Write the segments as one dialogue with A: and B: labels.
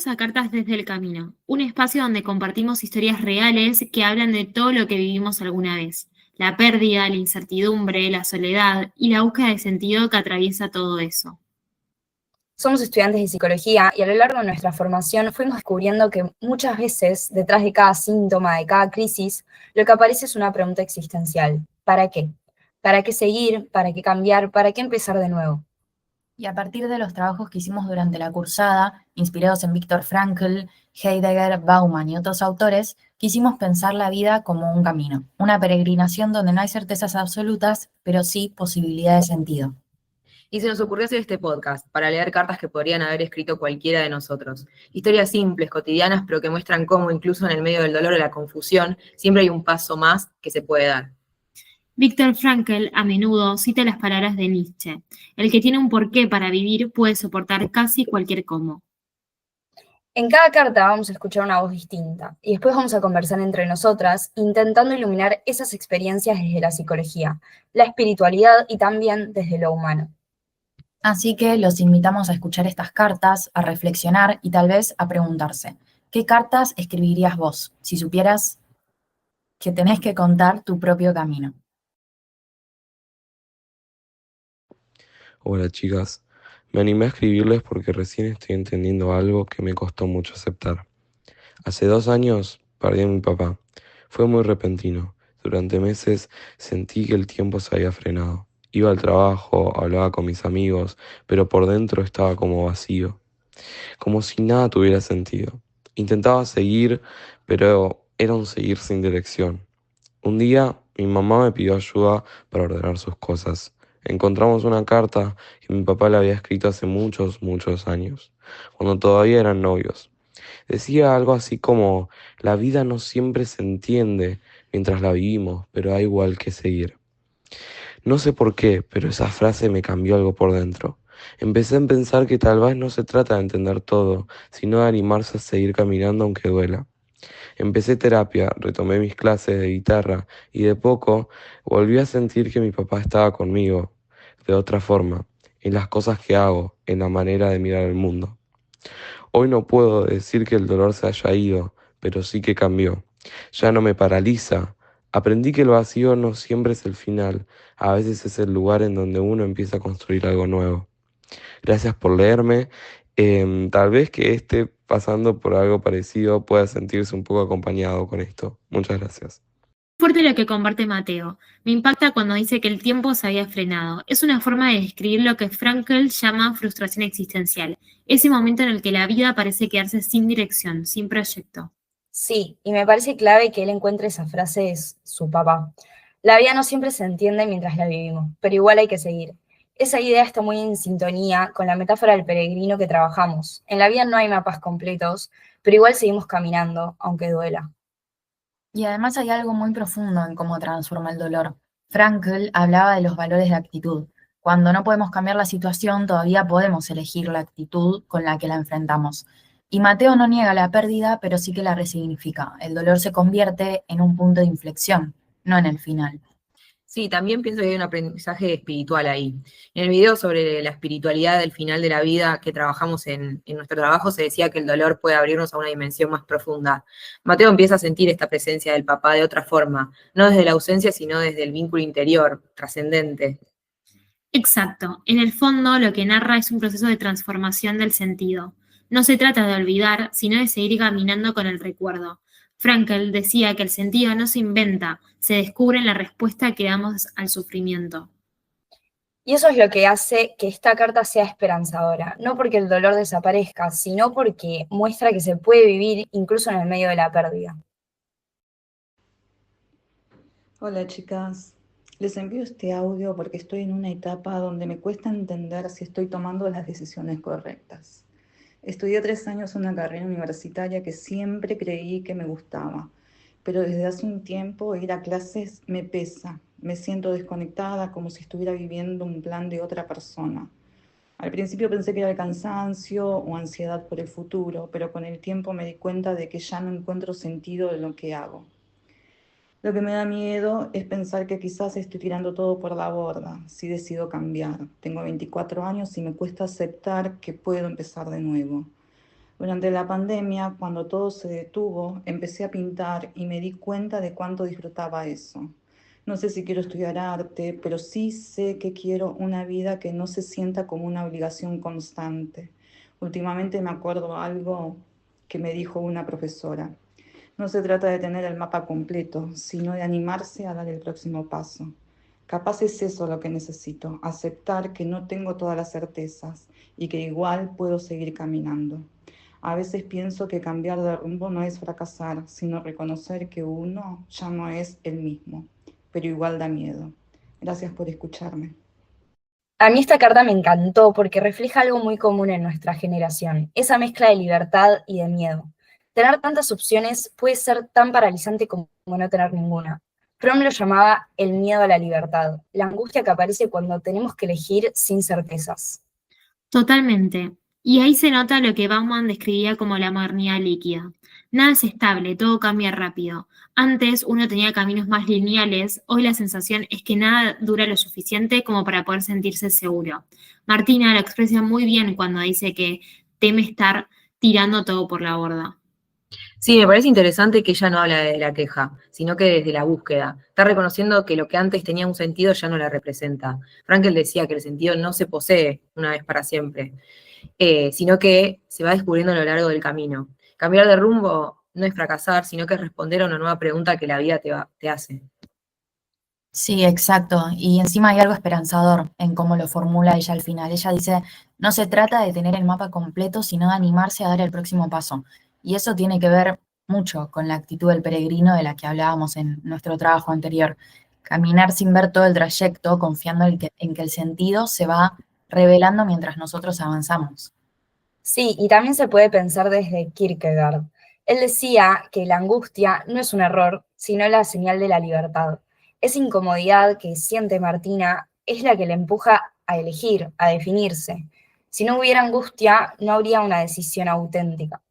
A: Bienvenidos a Cartas desde el Camino, un espacio donde compartimos historias reales que hablan de todo lo que vivimos alguna vez, la pérdida, la incertidumbre, la soledad y la búsqueda de sentido que atraviesa todo eso.
B: Somos estudiantes de psicología y a lo largo de nuestra formación fuimos descubriendo que muchas veces detrás de cada síntoma, de cada crisis, lo que aparece es una pregunta existencial. ¿Para qué? ¿Para qué seguir? ¿Para qué cambiar? ¿Para qué empezar de nuevo?
C: Y a partir de los trabajos que hicimos durante la cursada, inspirados en Viktor Frankl, Heidegger, Bauman y otros autores, quisimos pensar la vida como un camino, una peregrinación donde no hay certezas absolutas, pero sí posibilidades de sentido.
D: Y se nos ocurrió hacer este podcast para leer cartas que podrían haber escrito cualquiera de nosotros. Historias simples, cotidianas, pero que muestran cómo incluso en el medio del dolor o la confusión siempre hay un paso más que se puede dar.
A: Viktor Frankl a menudo cita las palabras de Nietzsche: el que tiene un porqué para vivir puede soportar casi cualquier cómo.
B: En cada carta vamos a escuchar una voz distinta y después vamos a conversar entre nosotras, intentando iluminar esas experiencias desde la psicología, la espiritualidad y también desde lo humano.
C: Así que los invitamos a escuchar estas cartas, a reflexionar y tal vez a preguntarse, ¿qué cartas escribirías vos si supieras que tenés que contar tu propio camino?
E: Hola chicas, me animé a escribirles porque recién estoy entendiendo algo que me costó mucho aceptar. Hace 2 años perdí a mi papá. Fue muy repentino. Durante meses sentí que el tiempo se había frenado. Iba al trabajo, hablaba con mis amigos, pero por dentro estaba como vacío, como si nada tuviera sentido. Intentaba seguir, pero era un seguir sin dirección. Un día mi mamá me pidió ayuda para ordenar sus cosas. Encontramos una carta que mi papá le había escrito hace muchos, muchos años, cuando todavía eran novios. Decía algo así como: la vida no siempre se entiende mientras la vivimos, pero hay igual que seguir. No sé por qué, pero esa frase me cambió algo por dentro. Empecé a pensar que tal vez no se trata de entender todo, sino de animarse a seguir caminando aunque duela. Empecé terapia, retomé mis clases de guitarra y de poco volví a sentir que mi papá estaba conmigo, de otra forma, en las cosas que hago, en la manera de mirar el mundo. Hoy no puedo decir que el dolor se haya ido, pero sí que cambió. Ya no me paraliza. Aprendí que el vacío no siempre es el final, a veces es el lugar en donde uno empieza a construir algo nuevo. Gracias por leerme. Tal vez que esté pasando por algo parecido pueda sentirse un poco acompañado con esto. Muchas gracias.
A: Fuerte lo que comparte Mateo. Me impacta cuando dice que el tiempo se había frenado. Es una forma de describir lo que Frankl llama frustración existencial, ese momento en el que la vida parece quedarse sin dirección, sin proyecto.
B: Sí, y me parece clave que él encuentre esa frase de su papá. La vida no siempre se entiende mientras la vivimos, pero igual hay que seguir. Esa idea está muy en sintonía con la metáfora del peregrino que trabajamos. En la vida no hay mapas completos, pero igual seguimos caminando, aunque duela.
C: Y además hay algo muy profundo en cómo transforma el dolor. Frankl hablaba de los valores de actitud. Cuando no podemos cambiar la situación, todavía podemos elegir la actitud con la que la enfrentamos. Y Mateo no niega la pérdida, pero sí que la resignifica. El dolor se convierte en un punto de inflexión, no en el final.
D: Sí, también pienso que hay un aprendizaje espiritual ahí. En el video sobre la espiritualidad del final de la vida que trabajamos en nuestro trabajo se decía que el dolor puede abrirnos a una dimensión más profunda. Mateo empieza a sentir esta presencia del papá de otra forma, no desde la ausencia, sino desde el vínculo interior, trascendente.
A: Exacto. En el fondo, lo que narra es un proceso de transformación del sentido. No se trata de olvidar, sino de seguir caminando con el recuerdo. Frankl decía que el sentido no se inventa, se descubre en la respuesta que damos al sufrimiento.
B: Y eso es lo que hace que esta carta sea esperanzadora, no porque el dolor desaparezca, sino porque muestra que se puede vivir incluso en el medio de la pérdida.
F: Hola chicas, les envío este audio porque estoy en una etapa donde me cuesta entender si estoy tomando las decisiones correctas. Estudié 3 años una carrera universitaria que siempre creí que me gustaba, pero desde hace un tiempo ir a clases me pesa, me siento desconectada como si estuviera viviendo un plan de otra persona. Al principio pensé que era el cansancio o ansiedad por el futuro, pero con el tiempo me di cuenta de que ya no encuentro sentido en lo que hago. Lo que me da miedo es pensar que quizás estoy tirando todo por la borda, si decido cambiar. Tengo 24 años y me cuesta aceptar que puedo empezar de nuevo. Durante la pandemia, cuando todo se detuvo, empecé a pintar y me di cuenta de cuánto disfrutaba eso. No sé si quiero estudiar arte, pero sí sé que quiero una vida que no se sienta como una obligación constante. Últimamente me acuerdo algo que me dijo una profesora. No se trata de tener el mapa completo, sino de animarse a dar el próximo paso. Capaz es eso lo que necesito, aceptar que no tengo todas las certezas y que igual puedo seguir caminando. A veces pienso que cambiar de rumbo no es fracasar, sino reconocer que uno ya no es el mismo, pero igual da miedo. Gracias por escucharme.
B: A mí esta carta me encantó porque refleja algo muy común en nuestra generación, esa mezcla de libertad y de miedo. Tener tantas opciones puede ser tan paralizante como no tener ninguna. Fromm lo llamaba el miedo a la libertad, la angustia que aparece cuando tenemos que elegir sin certezas.
A: Totalmente. Y ahí se nota lo que Bauman describía como la modernidad líquida. Nada es estable, todo cambia rápido. Antes uno tenía caminos más lineales, hoy la sensación es que nada dura lo suficiente como para poder sentirse seguro. Martina lo expresa muy bien cuando dice que teme estar tirando todo por la borda.
D: Sí, me parece interesante que ella no habla de la queja, sino que desde la búsqueda. Está reconociendo que lo que antes tenía un sentido ya no la representa. Frankel decía que el sentido no se posee una vez para siempre, sino que se va descubriendo a lo largo del camino. Cambiar de rumbo no es fracasar, sino que es responder a una nueva pregunta que la vida te hace.
C: Sí, exacto. Y encima hay algo esperanzador en cómo lo formula ella al final. Ella dice, no se trata de tener el mapa completo, sino de animarse a dar el próximo paso. Y eso tiene que ver mucho con la actitud del peregrino de la que hablábamos en nuestro trabajo anterior. Caminar sin ver todo el trayecto, confiando en que el sentido se va revelando mientras nosotros avanzamos.
B: Sí, y también se puede pensar desde Kierkegaard. Él decía que la angustia no es un error, sino la señal de la libertad. Esa incomodidad que siente Martina es la que le empuja a elegir, a definirse. Si no hubiera angustia, no habría una decisión auténtica.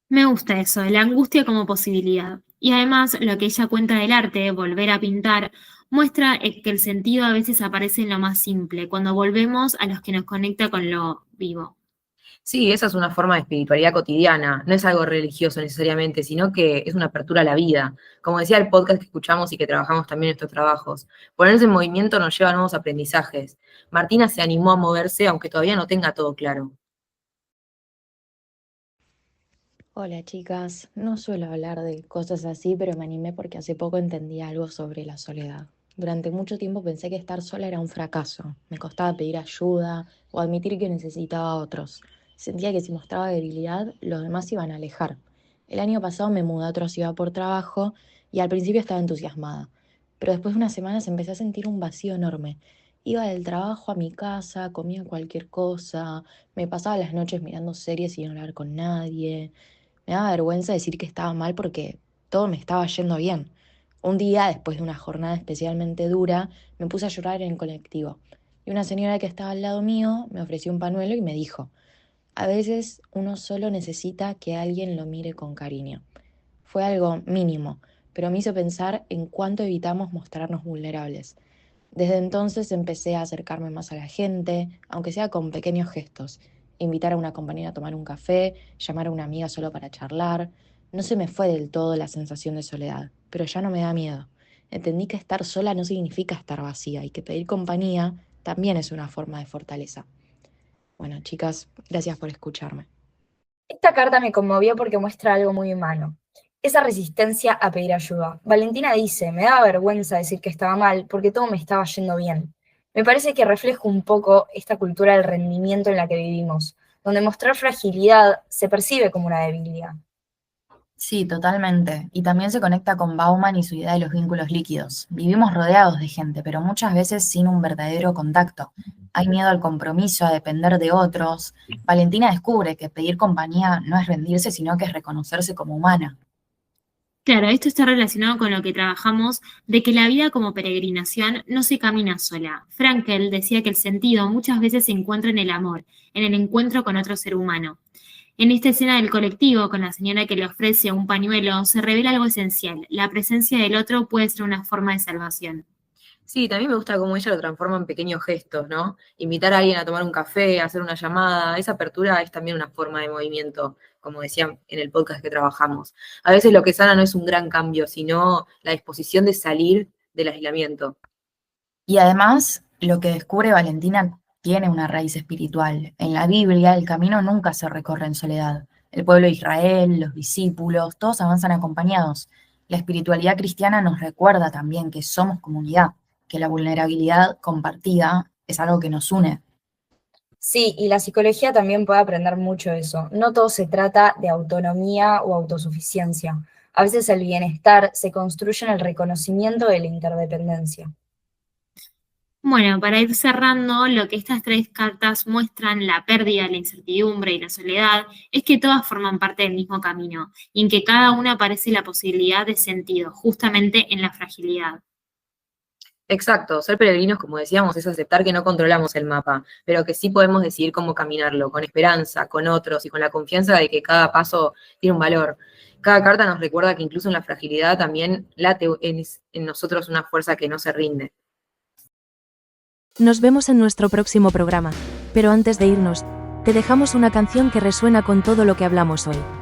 A: Me gusta eso, la angustia como posibilidad. Y además, lo que ella cuenta del arte, volver a pintar, muestra que el sentido a veces aparece en lo más simple, cuando volvemos a los que nos conecta con lo vivo.
D: Sí, esa es una forma de espiritualidad cotidiana, no es algo religioso necesariamente, sino que es una apertura a la vida. Como decía el podcast que escuchamos y que trabajamos también en estos trabajos, ponerse en movimiento nos lleva a nuevos aprendizajes. Martina se animó a moverse aunque todavía no tenga todo claro.
G: Hola chicas, no suelo hablar de cosas así, pero me animé porque hace poco entendí algo sobre la soledad. Durante mucho tiempo pensé que estar sola era un fracaso. Me costaba pedir ayuda o admitir que necesitaba a otros. Sentía que si mostraba debilidad, los demás se iban a alejar. El año pasado me mudé a otra ciudad por trabajo y al principio estaba entusiasmada, pero después de unas semanas empecé a sentir un vacío enorme. Iba del trabajo a mi casa, comía cualquier cosa, me pasaba las noches mirando series sin hablar con nadie. Me daba vergüenza decir que estaba mal porque todo me estaba yendo bien. Un día, después de una jornada especialmente dura, me puse a llorar en el colectivo. Y una señora que estaba al lado mío me ofreció un pañuelo y me dijo, a veces uno solo necesita que alguien lo mire con cariño. Fue algo mínimo, pero me hizo pensar en cuánto evitamos mostrarnos vulnerables. Desde entonces empecé a acercarme más a la gente, aunque sea con pequeños gestos. Invitar a una compañera a tomar un café, llamar a una amiga solo para charlar. No se me fue del todo la sensación de soledad, pero ya no me da miedo. Entendí que estar sola no significa estar vacía y que pedir compañía también es una forma de fortaleza. Bueno, chicas, gracias por escucharme.
B: Esta carta me conmovió porque muestra algo muy humano. Esa resistencia a pedir ayuda. Valentina dice, me daba vergüenza decir que estaba mal porque todo me estaba yendo bien. Me parece que refleja un poco esta cultura del rendimiento en la que vivimos, donde mostrar fragilidad se percibe como una debilidad.
C: Sí, totalmente. Y también se conecta con Bauman y su idea de los vínculos líquidos. Vivimos rodeados de gente, pero muchas veces sin un verdadero contacto. Hay miedo al compromiso, a depender de otros. Valentina descubre que pedir compañía no es rendirse, sino que es reconocerse como humana.
A: Claro, esto está relacionado con lo que trabajamos de que la vida como peregrinación no se camina sola. Frankel decía que el sentido muchas veces se encuentra en el amor, en el encuentro con otro ser humano. En esta escena del colectivo, con la señora que le ofrece un pañuelo, se revela algo esencial. La presencia del otro puede ser una forma de salvación.
D: Sí, también me gusta cómo ella lo transforma en pequeños gestos, ¿no? Invitar a alguien a tomar un café, hacer una llamada, esa apertura es también una forma de movimiento, como decía en el podcast que trabajamos. A veces lo que sana no es un gran cambio, sino la disposición de salir del aislamiento.
C: Y además, lo que descubre Valentina tiene una raíz espiritual. En la Biblia, el camino nunca se recorre en soledad. El pueblo de Israel, los discípulos, todos avanzan acompañados. La espiritualidad cristiana nos recuerda también que somos comunidad, que la vulnerabilidad compartida es algo que nos une.
B: Sí, y la psicología también puede aprender mucho eso. No todo se trata de autonomía o autosuficiencia. A veces el bienestar se construye en el reconocimiento de la interdependencia.
A: Bueno, para ir cerrando, lo que estas tres cartas muestran, la pérdida, la incertidumbre y la soledad, es que todas forman parte del mismo camino, y en que cada una aparece la posibilidad de sentido, justamente en la fragilidad.
D: Exacto, ser peregrinos, como decíamos, es aceptar que no controlamos el mapa, pero que sí podemos decidir cómo caminarlo, con esperanza, con otros y con la confianza de que cada paso tiene un valor. Cada carta nos recuerda que incluso en la fragilidad también late en nosotros una fuerza que no se rinde.
H: Nos vemos en nuestro próximo programa, pero antes de irnos, te dejamos una canción que resuena con todo lo que hablamos hoy.